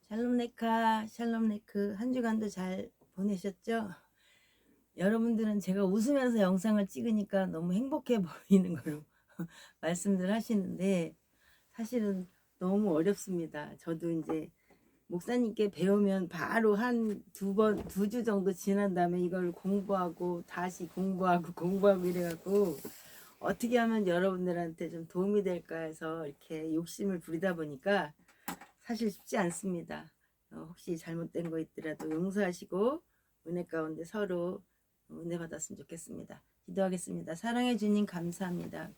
샬롬 레카, 샬롬 레크. 한 주간도 잘 보내셨죠? 여러분들은 제가 웃으면서 영상을 찍으니까 너무 행복해 보이는 걸로 말씀들 하시는데 사실은 너무 어렵습니다. 저도 이제 목사님께 배우면 바로 한 두 주 정도 지난 다음에 이걸 공부하고 다시 공부하고 이래갖고 어떻게 하면 여러분들한테 좀 도움이 될까 해서 이렇게 욕심을 부리다 보니까 사실 쉽지 않습니다. 혹시 잘못된 거 있더라도 용서하시고 은혜 가운데 서로 은혜 받았으면 좋겠습니다. 기도하겠습니다. 사랑해 주님 감사합니다.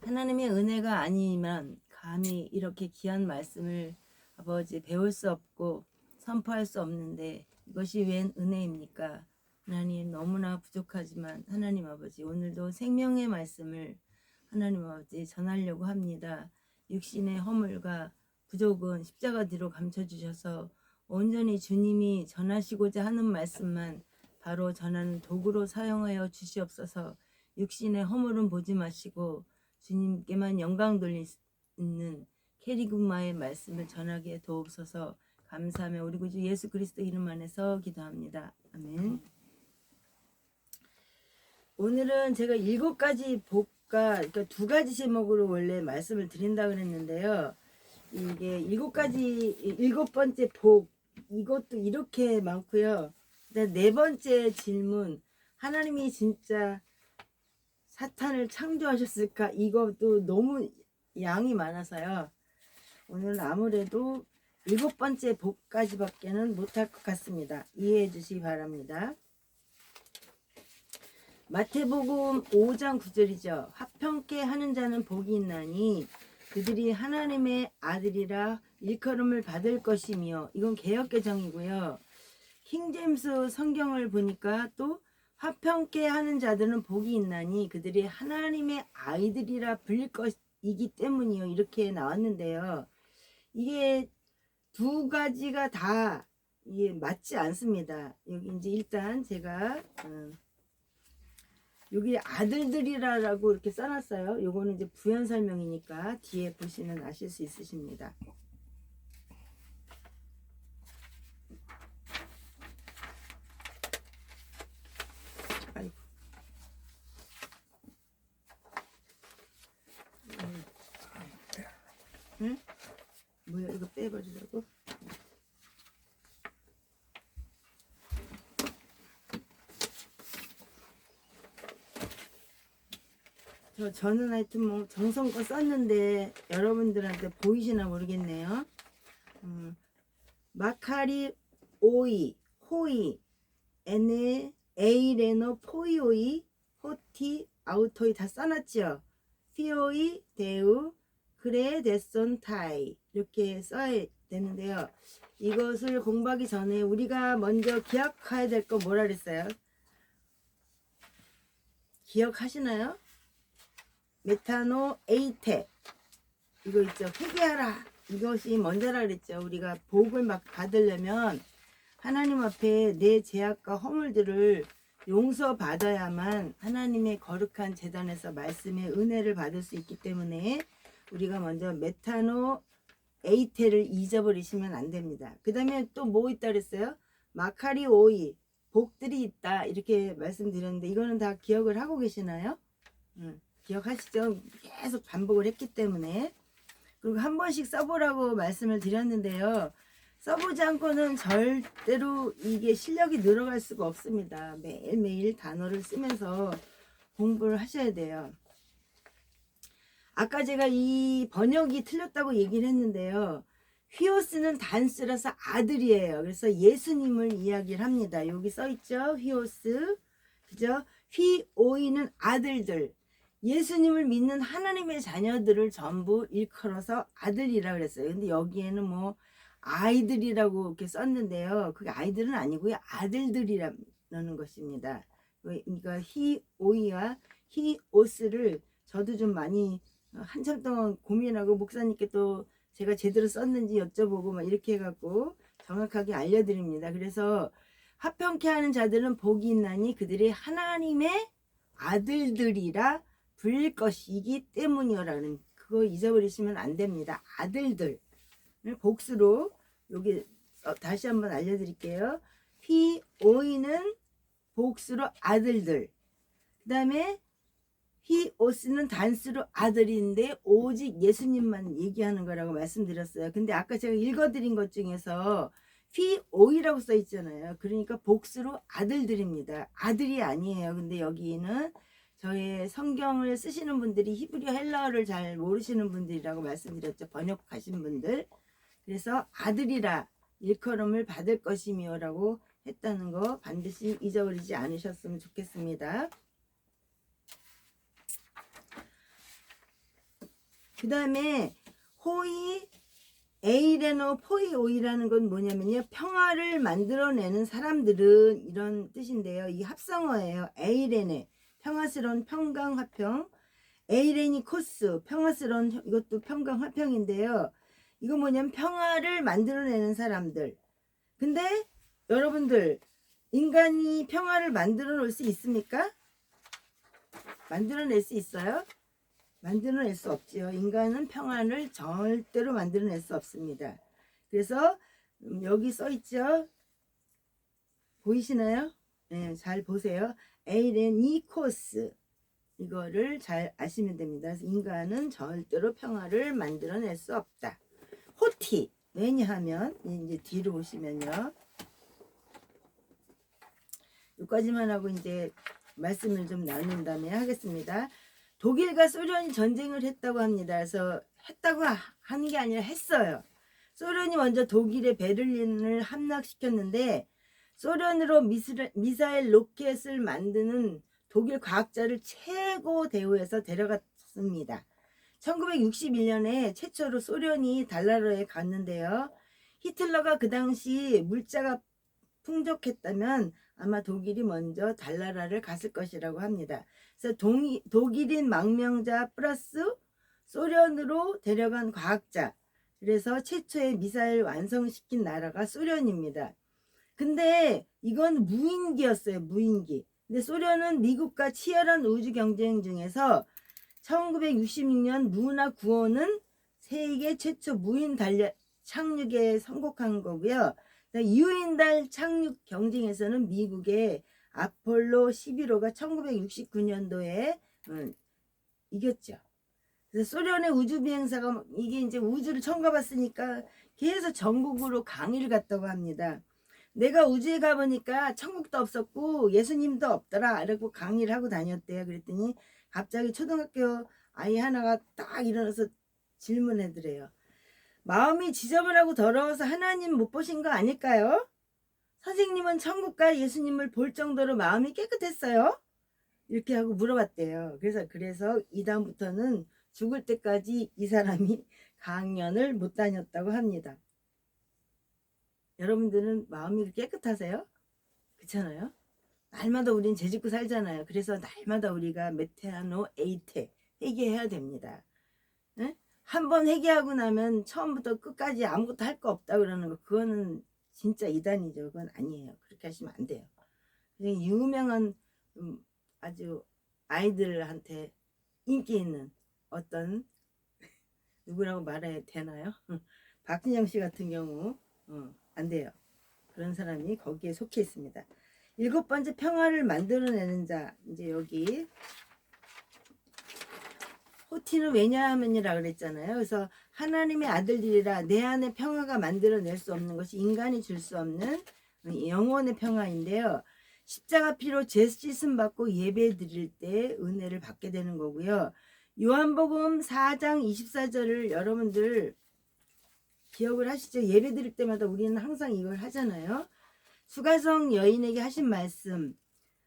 하나님의 은혜가 아니면 감히 이렇게 귀한 말씀을 아버지 배울 수 없고 선포할 수 없는데 이것이 웬 은혜입니까? 하나님 너무나 부족하지만 하나님 아버지 오늘도 생명의 말씀을 하나님 아버지 전하려고 합니다. 육신의 허물과 부족은 십자가 뒤로 감춰주셔서 온전히 주님이 전하시고자 하는 말씀만 바로 전하는 도구로 사용하여 주시옵소서. 육신의 허물은 보지 마시고 주님께만 영광 돌리는 캐리그마의 말씀을 전하게 도옵소서. 감사하며 우리 구주 예수 그리스도 이름 안에서 기도합니다. 아멘. 오늘은 제가 7가지 복과 그러니까 2가지 제목으로 원래 말씀을 드린다 그랬는데요. 이게 7번째 복 이것도 이렇게 많고요. 네 번째 질문, 하나님이 진짜 사탄을 창조하셨을까? 이것도 너무 양이 많아서요. 오늘은 아무래도 7번째 복까지밖에는 못할 것 같습니다. 이해해 주시기 바랍니다. 마태복음 5장 9절이죠. 화평케 하는 자는 복이 있나니 그들이 하나님의 아들이라 일컬음을 받을 것이며, 이건 개역개정이고요. 킹제임스 성경을 보니까 또 화평케 하는 자들은 복이 있나니 그들이 하나님의 아이들이라 불릴 것이기 때문이요, 이렇게 나왔는데요. 이게 2가지가 다 이게 맞지 않습니다. 여기 이제 일단 제가 여기 아들들이라고 이렇게 써놨어요. 요거는 이제 부연 설명이니까 뒤에 보시면 아실 수 있으십니다. 아이고. 응? 뭐야, 이거 빼버리라고? 저는 하여튼 뭐 정성껏 썼는데 여러분들한테 보이시나 모르겠네요. 마카리 오이, 호이, 에네, 에이레노, 포이오이, 호티, 아우토이 다 써놨죠. 피오이, 데우, 그레, 데손, 타이 이렇게 써야 되는데요. 이것을 공부하기 전에 우리가 먼저 기억해야 될 거 뭐라 그랬어요? 기억하시나요? 메타노 에이테, 이거 있죠. 회개하라, 이것이 먼저라 그랬죠. 우리가 복을 막 받으려면 하나님 앞에 내 죄악과 허물들을 용서받아야만 하나님의 거룩한 제단에서 말씀의 은혜를 받을 수 있기 때문에 우리가 먼저 메타노 에이테를 잊어버리시면 안 됩니다. 그 다음에 또 뭐 있다 그랬어요? 마카리 오이, 복들이 있다 이렇게 말씀드렸는데 이거는 다 기억을 하고 계시나요? 기억하시죠? 계속 반복을 했기 때문에. 그리고 한 번씩 써보라고 말씀을 드렸는데요. 써보지 않고는 절대로 이게 실력이 늘어갈 수가 없습니다. 매일매일 단어를 쓰면서 공부를 하셔야 돼요. 아까 제가 이 번역이 틀렸다고 얘기를 했는데요. 휘오스는 단수라서 아들이에요. 그래서 예수님을 이야기를 합니다. 여기 써있죠. 휘오스. 그죠? 휘오이는 아들들. 예수님을 믿는 하나님의 자녀들을 전부 일컬어서 아들이라 그랬어요. 근데 여기에는 뭐 아이들이라고 이렇게 썼는데요. 그게 아이들은 아니고요. 아들들이라는 것입니다. 그러니까 히오이와 히오스를 저도 좀 많이 한참 동안 고민하고 목사님께 또 제가 제대로 썼는지 여쭤보고 막 이렇게 해갖고 정확하게 알려드립니다. 그래서 화평케 하는 자들은 복이 있나니 그들이 하나님의 아들들이라 불릴 것이기 때문이요라는, 그거 잊어버리시면 안 됩니다. 아들들. 복수로 여기 다시 한번 알려드릴게요. 히오이는 복수로 아들들. 그 다음에 히오스는 단수로 아들인데 오직 예수님만 얘기하는 거라고 말씀드렸어요. 근데 아까 제가 읽어드린 것 중에서 히오이라고 써 있잖아요. 그러니까 복수로 아들들입니다. 아들이 아니에요. 근데 여기는 저의 성경을 쓰시는 분들이 히브리어 헬라어를 잘 모르시는 분들이라고 말씀드렸죠. 번역하신 분들. 그래서 아들이라 일컬음을 받을 것이며 라고 했다는 거 반드시 잊어버리지 않으셨으면 좋겠습니다. 그 다음에 호이 에이레노 포이오이라는 건 뭐냐면요. 평화를 만들어내는 사람들은 이런 뜻인데요. 이 합성어예요. 에이레네 평화스러운 평강화평, 에이레니 코스 평화스러운 이것도 평강화평인데요. 이거 뭐냐면 평화를 만들어내는 사람들. 근데 여러분들 인간이 평화를 만들어 놓을 수 있습니까? 만들어낼 수 있어요? 만들어낼 수 없지요. 인간은 평화를 절대로 만들어낼 수 없습니다. 그래서 여기 써 있죠. 보이시나요? 네, 잘 보세요. 에이레니코스 이거를 잘 아시면 됩니다. 그래서 인간은 절대로 평화를 만들어낼 수 없다. 호티 왜냐하면 이제 뒤로 오시면요. 여기까지만 하고 이제 말씀을 좀 나눈 다음에 하겠습니다. 독일과 소련이 전쟁을 했다고 합니다. 그래서 했다고 하는 게 아니라 했어요. 소련이 먼저 독일의 베를린을 함락시켰는데 소련으로 미사일 로켓을 만드는 독일 과학자를 최고 대우해서 데려갔습니다. 1961년에 최초로 소련이 달나라에 갔는데요. 히틀러가 그 당시 물자가 풍족했다면 아마 독일이 먼저 달나라를 갔을 것이라고 합니다. 그래서 독일인 망명자 플러스 소련으로 데려간 과학자. 그래서 최초의 미사일 완성시킨 나라가 소련입니다. 근데 이건 무인기였어요. 무인기. 근데 소련은 미국과 치열한 우주 경쟁 중에서 1966년 루나 9호는 세계 최초 무인 달력 착륙에 성공한 거고요. 유인달 착륙 경쟁에서는 미국의 아폴로 11호가 1969년도에 이겼죠. 그래서 소련의 우주 비행사가 이게 이제 우주를 처음 가봤으니까 계속 전국으로 강의를 갔다고 합니다. 내가 우주에 가보니까 천국도 없었고 예수님도 없더라. 이러고 강의를 하고 다녔대요. 그랬더니 갑자기 초등학교 아이 하나가 딱 일어나서 질문하더래요. 마음이 지저분하고 더러워서 하나님 못 보신 거 아닐까요? 선생님은 천국과 예수님을 볼 정도로 마음이 깨끗했어요? 이렇게 하고 물어봤대요. 그래서 이 다음부터는 죽을 때까지 이 사람이 강연을 못 다녔다고 합니다. 여러분들은 마음이 깨끗하세요? 그렇잖아요? 날마다 우린 죄짓고 살잖아요. 그래서 날마다 우리가 메테아노 에이테 회개해야 됩니다. 네? 한번 회개하고 나면 처음부터 끝까지 아무것도 할 거 없다 그러는 거 그거는 진짜 이단이죠. 그건 아니에요. 그렇게 하시면 안 돼요. 유명한 아주 아이들한테 인기 있는 어떤 누구라고 말해야 되나요? 박진영 씨 같은 경우 안 돼요. 그런 사람이 거기에 속해 있습니다. 7번째 평화를 만들어내는 자. 이제 여기 호티는 왜냐하면이라 그랬잖아요. 그래서 하나님의 아들들이라 내 안에 평화가 만들어낼 수 없는 것이 인간이 줄 수 없는 영혼의 평화인데요. 십자가 피로 죄 씻음 받고 예배 드릴 때 은혜를 받게 되는 거고요. 요한복음 4장 24절을 여러분들 기억을 하시죠? 예배 드릴 때마다 우리는 항상 이걸 하잖아요. 수가성 여인에게 하신 말씀.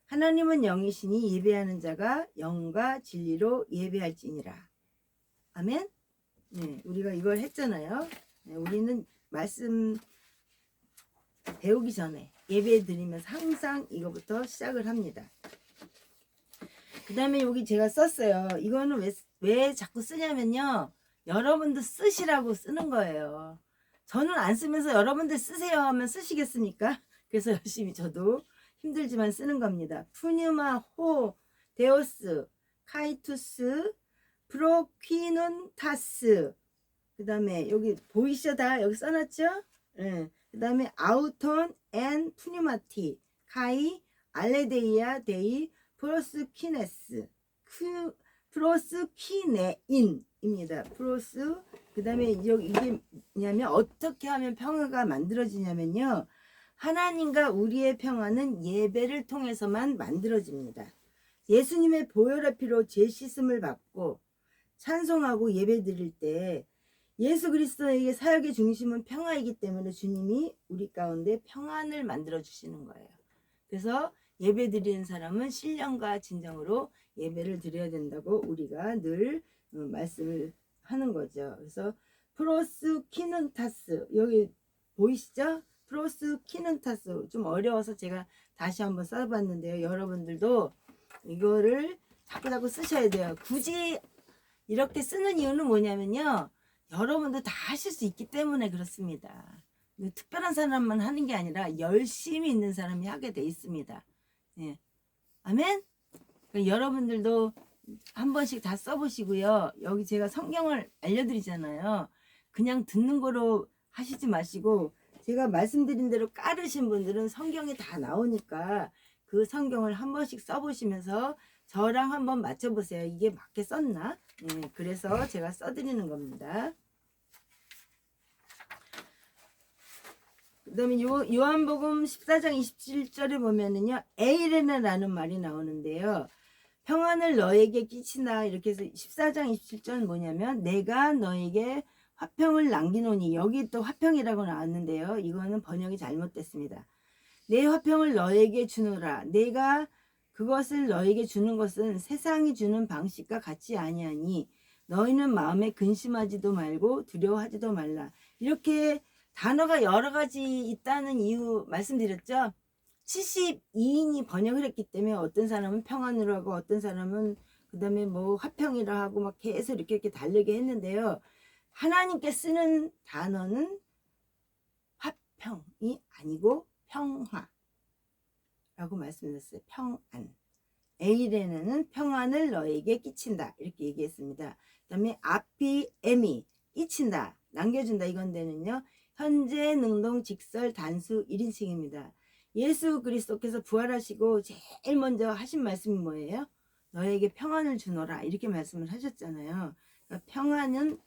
하나님은 영이시니 예배하는 자가 영과 진리로 예배할지니라. 아멘. 네, 우리가 이걸 했잖아요. 네, 우리는 말씀 배우기 전에 예배 드리면서 항상 이거부터 시작을 합니다. 그 다음에 여기 제가 썼어요. 이거는 왜 자꾸 쓰냐면요. 여러분들 쓰시라고 쓰는 거예요. 저는 안 쓰면서 여러분들 쓰세요 하면 쓰시겠습니까? 그래서 열심히 저도 힘들지만 쓰는 겁니다. 푸뉴마, 호, 데오스, 카이투스, 프로퀴눈타스, 그 다음에 여기 보이시죠? 다 여기 써놨죠? 예. 그 다음에 아우톤 앤 푸니마티 카이 알레데이아 데이 프로스키네스 프로스키네인입니다. 그 다음에 이게 뭐냐면 어떻게 하면 평화가 만들어지냐면요. 하나님과 우리의 평화는 예배를 통해서만 만들어집니다. 예수님의 보혈의 피로 죄 씻음을 받고 찬송하고 예배 드릴 때 예수 그리스도에게 사역의 중심은 평화이기 때문에 주님이 우리 가운데 평안을 만들어 주시는 거예요. 그래서 예배 드리는 사람은 신령과 진정으로 예배를 드려야 된다고 우리가 늘 말씀을 하는 거죠. 그래서 프로스키는타스 여기 보이시죠? 프로스키는타스 좀 어려워서 제가 다시 한번 써봤는데요. 여러분들도 이거를 자꾸 쓰셔야 돼요. 굳이 이렇게 쓰는 이유는 뭐냐면요. 여러분도 다 하실 수 있기 때문에 그렇습니다. 특별한 사람만 하는 게 아니라 열심히 있는 사람이 하게 돼 있습니다. 예. 아멘? 여러분들도 한 번씩 다 써보시고요. 여기 제가 성경을 알려드리잖아요. 그냥 듣는 거로 하시지 마시고 제가 말씀드린 대로 깔으신 분들은 성경이 다 나오니까 그 성경을 한 번씩 써보시면서 저랑 한번 맞춰보세요. 이게 맞게 썼나? 네, 그래서 제가 써드리는 겁니다. 그 다음에 요한복음 14장 27절에 보면은요. 에이레나라는 말이 나오는데요. 평안을 너에게 끼친다. 이렇게 해서 14장 27절은 뭐냐면 내가 너에게 화평을 남기노니 여기 또 화평이라고 나왔는데요. 이거는 번역이 잘못됐습니다. 내 화평을 너에게 주노라. 내가 그것을 너에게 주는 것은 세상이 주는 방식과 같지 아니하니 너희는 마음에 근심하지도 말고 두려워하지도 말라. 이렇게 단어가 여러 가지 있다는 이유 말씀드렸죠. 72인이 번역을 했기 때문에 어떤 사람은 평안으로 하고 어떤 사람은 그 다음에 뭐 화평이라 하고 막 계속 이렇게 다르게 했는데요. 하나님께 쓰는 단어는 화평이 아니고 평화라고 말씀드렸어요. 평안. 에이레나는 평안을 너에게 끼친다. 이렇게 얘기했습니다. 그 다음에 아피에미 끼친다. 남겨준다. 이건데는요. 현재 능동 직설 단수 1인칭입니다. 예수 그리스도께서 부활하시고 제일 먼저 하신 말씀이 뭐예요? 너에게 평안을 주노라. 이렇게 말씀을 하셨잖아요. 그러니까 평안은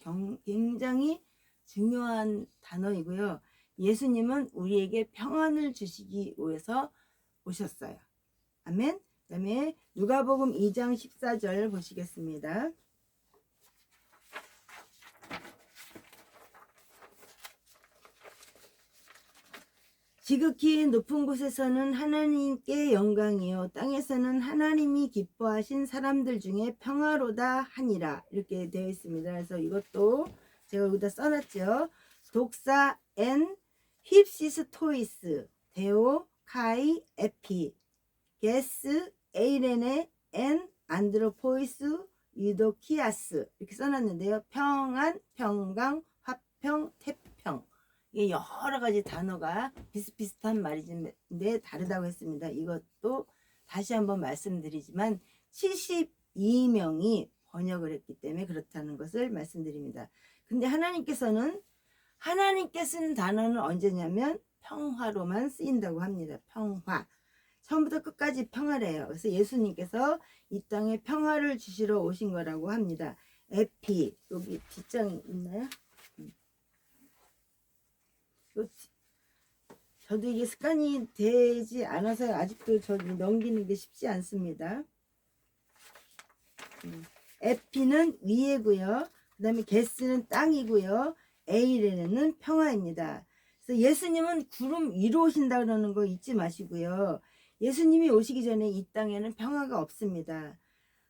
굉장히 중요한 단어이고요. 예수님은 우리에게 평안을 주시기 위해서 오셨어요. 아멘. 그 다음에 누가복음 2장 14절 보시겠습니다. 지극히 높은 곳에서는 하나님께 영광이요 땅에서는 하나님이 기뻐하신 사람들 중에 평화로다 하니라. 이렇게 되어 있습니다. 그래서 이것도 제가 여기다 써놨죠. 독사 엔 힙시스토이스 데오 카이 에피 게스 에이레네 엔 안드로포이스 유도키아스 이렇게 써놨는데요. 평안, 평강, 화평, 태평 이게 여러 가지 단어가 비슷비슷한 말인데 다르다고 했습니다. 이것도 다시 한번 말씀드리지만 72명이 번역을 했기 때문에 그렇다는 것을 말씀드립니다. 근데 하나님께서는 하나님께 쓴 단어는 언제냐면 평화로만 쓰인다고 합니다. 평화. 처음부터 끝까지 평화래요. 그래서 예수님께서 이 땅에 평화를 주시러 오신 거라고 합니다. 에피 여기 뒷장 있나요? 저도 이게 습관이 되지 않아서 아직도 저 넘기는 게 쉽지 않습니다. 에피는 위에고요. 그 다음에 게스는 땅이고요. 에이레는 평화입니다. 그래서 예수님은 구름 위로 오신다 그러는 거 잊지 마시고요. 예수님이 오시기 전에 이 땅에는 평화가 없습니다.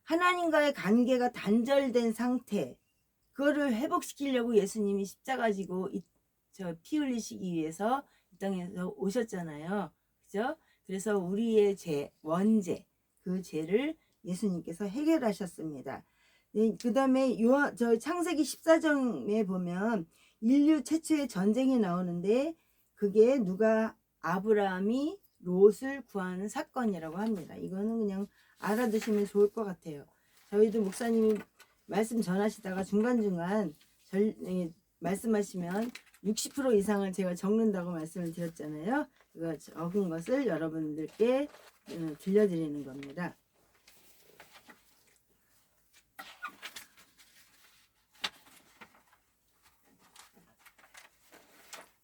하나님과의 관계가 단절된 상태 그거를 회복시키려고 예수님이 십자가 지고 피 흘리시기 위해서 이 땅에서 오셨잖아요. 그죠? 그래서 우리의 죄, 원죄, 그 죄를 예수님께서 해결하셨습니다. 네, 그 다음에 저 창세기 14장에 보면 인류 최초의 전쟁이 나오는데 그게 누가 아브라함이 롯을 구하는 사건이라고 합니다. 이거는 그냥 알아두시면 좋을 것 같아요. 저희도 목사님이 말씀 전하시다가 중간중간 말씀하시면 60% 이상을 제가 적는다고 말씀을 드렸잖아요. 그 적은 것을 여러분들께 들려드리는 겁니다.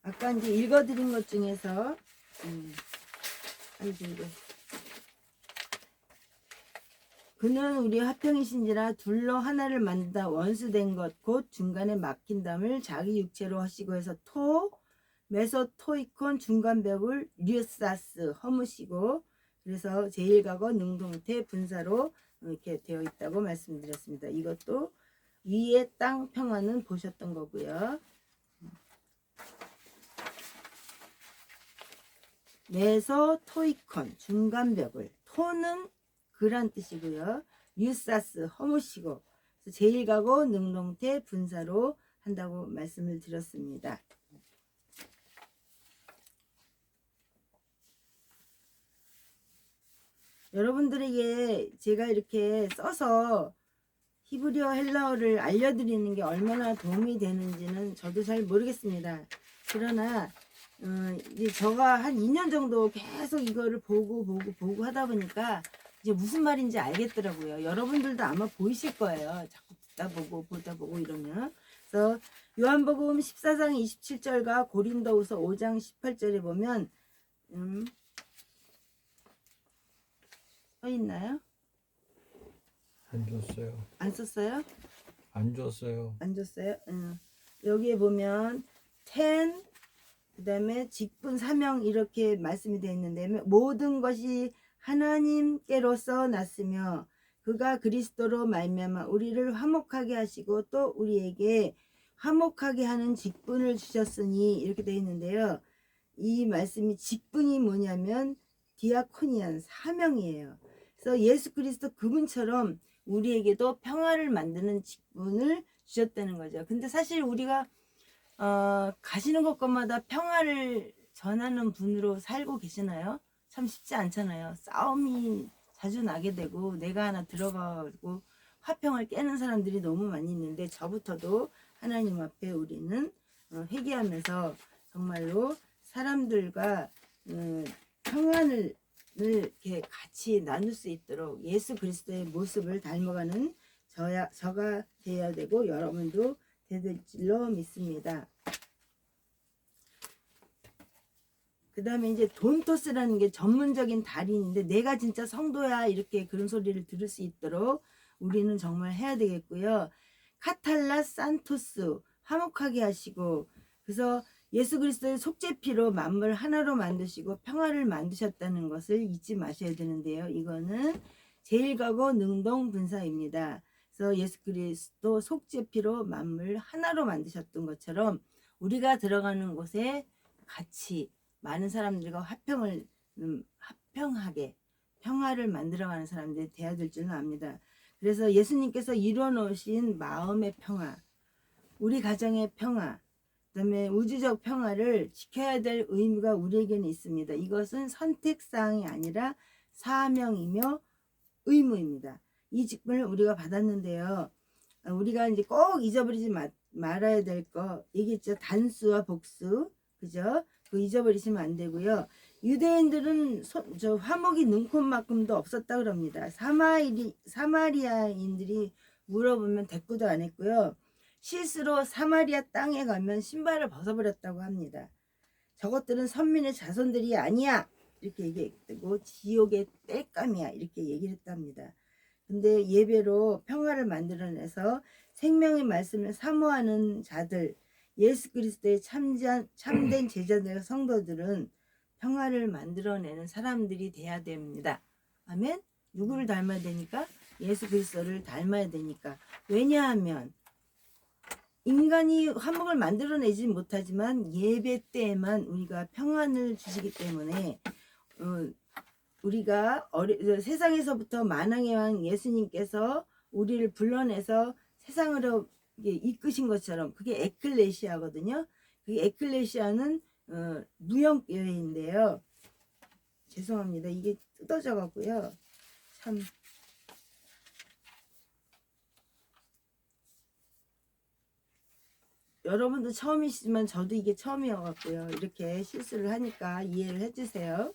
아까 이제 읽어드린 것 중에서 그는 우리 화평이신지라 둘로 하나를 만든다 원수된 것 곧 중간에 막힌 담을 자기 육체로 하시고 해서 메소토이콘 중간벽을 류사스 허무시고 그래서 제일각어 능동태 분사로 이렇게 되어 있다고 말씀드렸습니다. 이것도 위의 땅 평화는 보셨던 거고요. 메소토이콘 중간벽을 토는 그란 뜻이고요. 유사스 허무시고 제일각어 능동태 분사로 한다고 말씀을 드렸습니다. 여러분들에게 제가 이렇게 써서 히브리어 헬라어를 알려드리는 게 얼마나 도움이 되는지는 저도 잘 모르겠습니다. 그러나 이제 제가 한 2년 정도 계속 이거를 보고 하다 보니까 이제 무슨 말인지 알겠더라고요. 여러분들도 아마 보이실 거예요. 자꾸 보다 보고 이러면. 그래서 요한복음 14장 27절과 고린도후서 5장 18절에 보면 써 있나요? 안 줬어요. 안 썼어요? 안 줬어요. 안 줬어요? 여기에 보면 ten 그 다음에 직분 사명 이렇게 말씀이 되어 있는데 모든 것이 하나님께로서 났으며 그가 그리스도로 말미암아 우리를 화목하게 하시고 또 우리에게 화목하게 하는 직분을 주셨으니 이렇게 되어 있는데요. 이 말씀이 직분이 뭐냐면 디아코니안 사명이에요. 그래서 예수 그리스도 그분처럼 우리에게도 평화를 만드는 직분을 주셨다는 거죠. 근데 사실 우리가 가시는 곳곳마다 평화를 전하는 분으로 살고 계시나요? 참 쉽지 않잖아요. 싸움이 자주 나게 되고 내가 하나 들어가고 화평을 깨는 사람들이 너무 많이 있는데 저부터도 하나님 앞에 우리는 회개하면서 정말로 사람들과 평안을 이렇게 같이 나눌 수 있도록 예수 그리스도의 모습을 닮아가는 저가 되어야 되고 여러분도 될 줄로 믿습니다. 그 다음에 이제 돈토스라는 게 전문적인 달인인데 내가 진짜 성도야 이렇게 그런 소리를 들을 수 있도록 우리는 정말 해야 되겠고요. 카탈라 산토스 화목하게 하시고 그래서 예수 그리스도의 속죄피로 만물 하나로 만드시고 평화를 만드셨다는 것을 잊지 마셔야 되는데요. 이거는 제일각어 능동분사입니다. 그래서 예수 그리스도 속죄피로 만물 하나로 만드셨던 것처럼 우리가 들어가는 곳에 같이 많은 사람들과 화평하게 평화를 만들어가는 사람들이 되어야 될 줄은 압니다. 그래서 예수님께서 이루어 놓으신 마음의 평화, 우리 가정의 평화, 그 다음에 우주적 평화를 지켜야 될 의무가 우리에게는 있습니다. 이것은 선택사항이 아니라 사명이며 의무입니다. 이 직분을 우리가 받았는데요. 우리가 이제 꼭 잊어버리지 말아야 될 거 얘기했죠. 단수와 복수, 그죠? 그 잊어버리시면 안 되고요. 유대인들은 화목이 눈콧만큼도 없었다 그럽니다. 사마리아인들이 물어보면 대꾸도 안 했고요. 실수로 사마리아 땅에 가면 신발을 벗어버렸다고 합니다. 저것들은 선민의 자손들이 아니야 이렇게 얘기했고 지옥의 땔감이야 이렇게 얘기를 했답니다. 근데 예배로 평화를 만들어내서 생명의 말씀을 사모하는 자들 예수 그리스도의 참된 제자들 성도들은 평화를 만들어내는 사람들이 돼야 됩니다. 아멘. 누구를 닮아야 되니까? 예수 그리스도를 닮아야 되니까. 왜냐하면 인간이 화목을 만들어내지 못하지만 예배 때에만 우리가 평안을 주시기 때문에 우리가 세상에서부터 만왕의 왕 예수님께서 우리를 불러내서 세상으로 이끄신 것처럼 그게 에클레시아거든요. 그 에클레시아는 무형교회인데요. 죄송합니다. 이게 뜯어져 가고요. 참 여러분도 처음이시지만 저도 이게 처음이어갖고요. 이렇게 실수를 하니까 이해를 해주세요.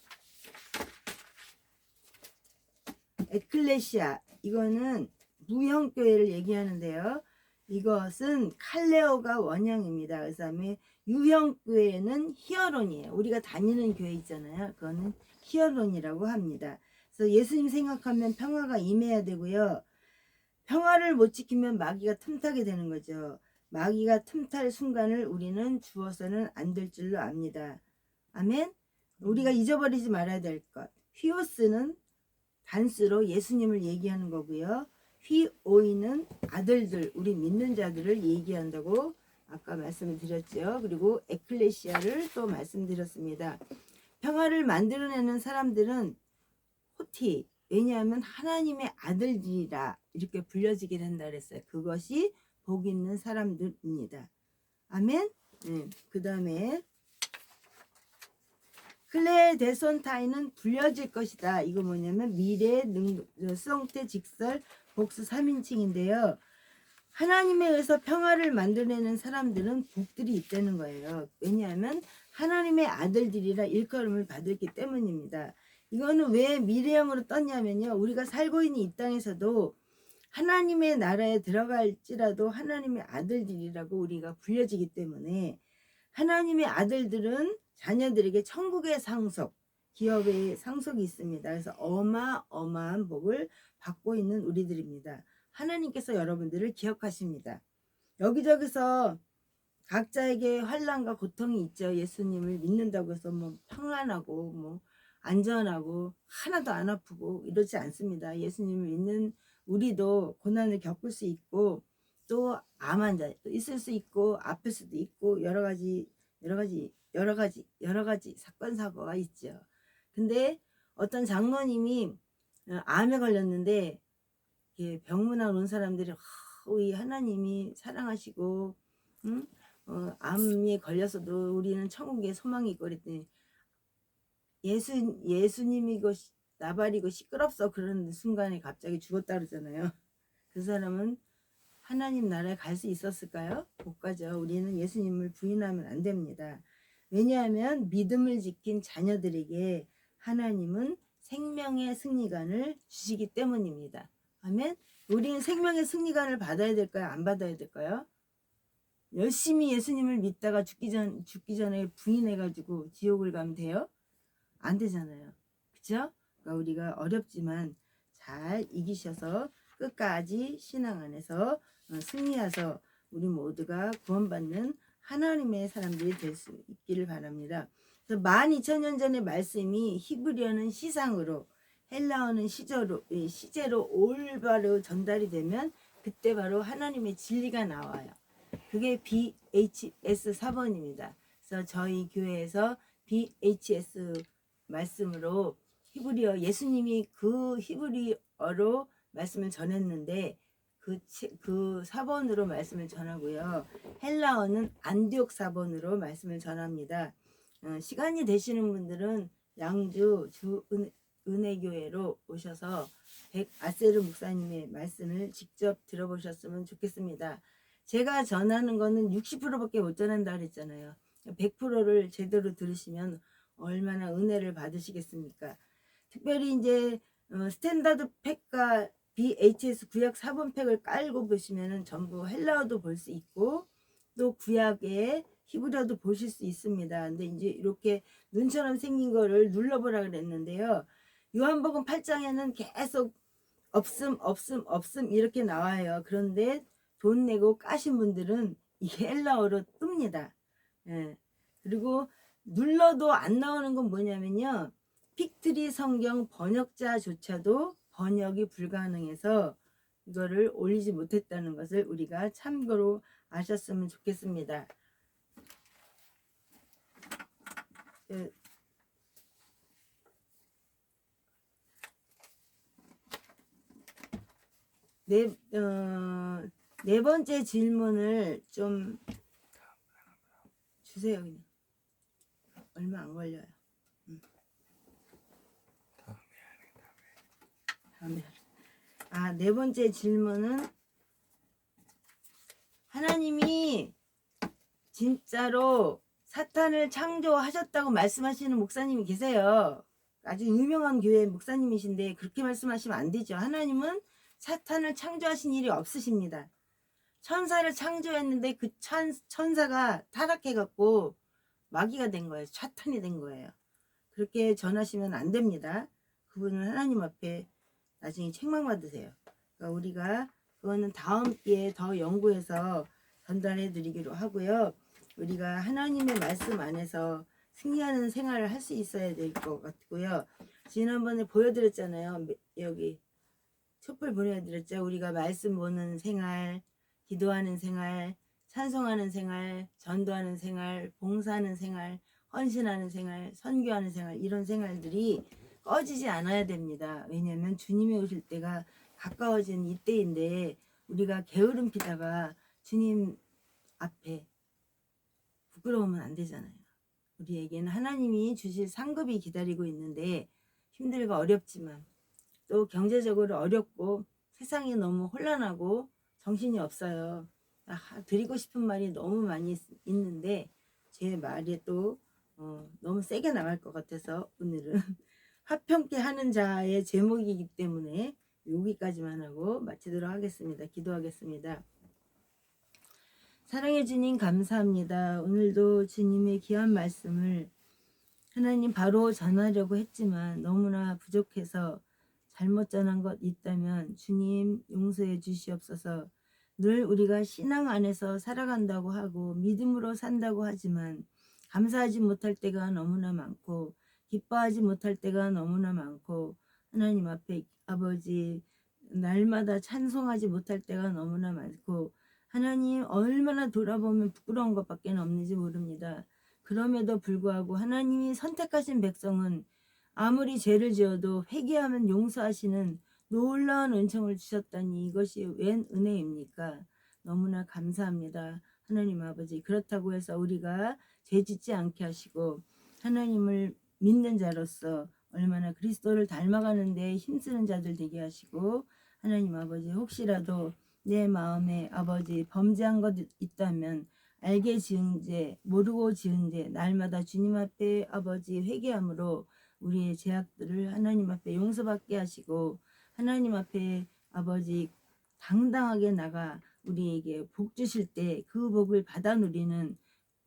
에클레시아, 이거는 무형교회를 얘기하는데요. 이것은 칼레오가 원형입니다. 그 다음에 유형교회는 히어론이에요. 우리가 다니는 교회 있잖아요. 그거는 히어론이라고 합니다. 그래서 예수님 생각하면 평화가 임해야 되고요. 평화를 못 지키면 마귀가 틈타게 되는 거죠. 마귀가 틈탈 순간을 우리는 주어서는 안 될 줄로 압니다. 아멘. 우리가 잊어버리지 말아야 될 것. 휘오스는 단수로 예수님을 얘기하는 거고요. 휘오이는 아들들, 우리 믿는 자들을 얘기한다고 아까 말씀을 드렸죠. 그리고 에클레시아를 또 말씀드렸습니다. 평화를 만들어내는 사람들은 호티, 왜냐하면 하나님의 아들들이라 이렇게 불려지게 된다 그랬어요. 그것이 복 있는 사람들입니다. 아멘. 그 다음에 클레데손타이는 불려질 것이다. 이거 뭐냐면 미래, 수성태, 직설, 복수 3인칭인데요. 하나님에 의해서 평화를 만들어내는 사람들은 복들이 있다는 거예요. 왜냐하면 하나님의 아들들이라 일컬음을 받았기 때문입니다. 이거는 왜 미래형으로 떴냐면요. 우리가 살고 있는 이 땅에서도 하나님의 나라에 들어갈지라도 하나님의 아들들이라고 우리가 불려지기 때문에 하나님의 아들들은 자녀들에게 천국의 상속, 기업의 상속이 있습니다. 그래서 어마어마한 복을 받고 있는 우리들입니다. 하나님께서 여러분들을 기억하십니다. 여기저기서 각자에게 환난과 고통이 있죠. 예수님을 믿는다고 해서 뭐 평안하고 뭐 안전하고 하나도 안 아프고 이러지 않습니다. 예수님을 믿는 우리도 고난을 겪을 수 있고 또 암 환자 또 있을 수 있고 아플 수도 있고 여러 가지 사건 사고가 있죠. 근데 어떤 장로님이 암에 걸렸는데 병문안 온 사람들이 우리 하나님이 사랑하시고 암에 걸려서도 우리는 천국에 소망이 있고 그랬더니 예수님이고 나발이고 시끄럽소 그러는 순간에 갑자기 죽었다 그러잖아요. 그 사람은 하나님 나라에 갈 수 있었을까요? 못 가죠. 우리는 예수님을 부인하면 안 됩니다. 왜냐하면 믿음을 지킨 자녀들에게 하나님은 생명의 승리관을 주시기 때문입니다. 아멘. 우리는 생명의 승리관을 받아야 될까요? 안 받아야 될까요? 열심히 예수님을 믿다가 죽기 전에 부인해가지고 지옥을 가면 돼요? 안 되잖아요. 그쵸? 그러니까 우리가 어렵지만 잘 이기셔서 끝까지 신앙 안에서 승리해서 우리 모두가 구원받는 하나님의 사람들이 될 수 있기를 바랍니다. 그래서 12,000년 전의 말씀이 히브리어는 시상으로 헬라어는 시제로 올바로 전달이 되면 그때 바로 하나님의 진리가 나와요. 그게 BHS 4번입니다. 그래서 저희 교회에서 BHS 말씀으로 히브리어 예수님이 그 히브리어로 말씀을 전했는데 그 4번으로 말씀을 전하고요. 헬라어는 안디옥 4번으로 말씀을 전합니다. 시간이 되시는 분들은 양주 은혜교회로 오셔서 백아세르 목사님의 말씀을 직접 들어보셨으면 좋겠습니다. 제가 전하는 거는 60%밖에 못 전한다 그랬잖아요. 100%를 제대로 들으시면 얼마나 은혜를 받으시겠습니까? 특별히 이제 스탠다드 팩과 BHS 구약 4번 팩을 깔고 보시면은 전부 헬라어도 볼 수 있고 또 구약의 히브리어도 보실 수 있습니다. 근데 이제 이렇게 눈처럼 생긴 거를 눌러보라 그랬는데요. 요한복음 8장에는 계속 없음 이렇게 나와요. 그런데 돈 내고 까신 분들은 이게 헬라어로 뜹니다. 예. 그리고 눌러도 안 나오는 건 뭐냐면요. 픽트리 성경 번역자조차도 번역이 불가능해서 이거를 올리지 못했다는 것을 우리가 참고로 아셨으면 좋겠습니다. 네 번째 질문을 좀 주세요. 그냥. 얼마 안 걸려요. 다음에. 네 번째 질문은 하나님이 진짜로 사탄을 창조하셨다고 말씀하시는 목사님이 계세요. 아주 유명한 교회 목사님이신데 그렇게 말씀하시면 안 되죠. 하나님은 사탄을 창조하신 일이 없으십니다. 천사를 창조했는데 그 천사가 타락해갖고 마귀가 된 거예요. 사탄이 된 거예요. 그렇게 전하시면 안 됩니다. 그분은 하나님 앞에 나중에 책망받으세요. 그러니까 우리가 그거는 다음 기회에 더 연구해서 전달해 드리기로 하고요. 우리가 하나님의 말씀 안에서 승리하는 생활을 할 수 있어야 될 것 같고요. 지난번에 보여드렸잖아요. 여기 촛불 보내드렸죠. 우리가 말씀 보는 생활, 기도하는 생활, 찬송하는 생활, 전도하는 생활, 봉사하는 생활, 헌신하는 생활, 선교하는 생활, 이런 생활들이 꺼지지 않아야 됩니다. 왜냐하면 주님이 오실 때가 가까워진 이때인데 우리가 게으름 피다가 주님 앞에 부끄러우면 안 되잖아요. 우리에게는 하나님이 주실 상급이 기다리고 있는데 힘들고 어렵지만 또 경제적으로 어렵고 세상이 너무 혼란하고 정신이 없어요. 드리고 싶은 말이 너무 많이 있는데 제 말이 또 너무 세게 나갈 것 같아서 오늘은 화평케 하는 자의 제목이기 때문에 여기까지만 하고 마치도록 하겠습니다. 기도하겠습니다. 사랑해 주님 감사합니다. 오늘도 주님의 귀한 말씀을 하나님 바로 전하려고 했지만 너무나 부족해서 잘못 전한 것 있다면 주님 용서해 주시옵소서. 늘 우리가 신앙 안에서 살아간다고 하고 믿음으로 산다고 하지만 감사하지 못할 때가 너무나 많고 기뻐하지 못할 때가 너무나 많고 하나님 앞에 아버지 날마다 찬송하지 못할 때가 너무나 많고 하나님 얼마나 돌아보면 부끄러운 것밖에 없는지 모릅니다. 그럼에도 불구하고 하나님이 선택하신 백성은 아무리 죄를 지어도 회개하면 용서하시는 놀라운 은총을 주셨다니 이것이 웬 은혜입니까? 너무나 감사합니다. 하나님 아버지, 그렇다고 해서 우리가 죄 짓지 않게 하시고 하나님을 믿는 자로서 얼마나 그리스도를 닮아가는 데 힘쓰는 자들 되게 하시고 하나님 아버지, 혹시라도 내 마음에 아버지 범죄한 것 있다면 알게 지은 죄, 모르고 지은 죄 날마다 주님 앞에 아버지 회개함으로 우리의 죄악들을 하나님 앞에 용서받게 하시고 하나님 앞에 아버지 당당하게 나가 우리에게 복 주실 때 그 복을 받아 누리는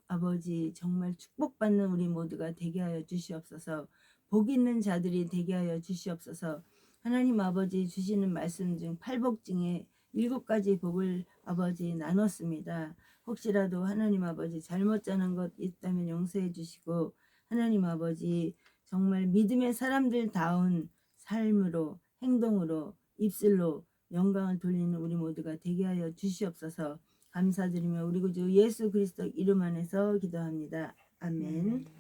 아버지 정말 축복받는 우리 모두가 되게 하여 주시옵소서. 복 있는 자들이 되게 하여 주시옵소서. 하나님 아버지 주시는 말씀 중 8복 중에 7가지 복을 아버지 나눴습니다. 혹시라도 하나님 아버지 잘못 전한 것 있다면 용서해 주시고 하나님 아버지 정말 믿음의 사람들다운 삶으로 행동으로 입술로 영광을 돌리는 우리 모두가 되게 하여 주시옵소서. 감사드리며 우리 구주 예수 그리스도 이름 안에서 기도합니다. 아멘.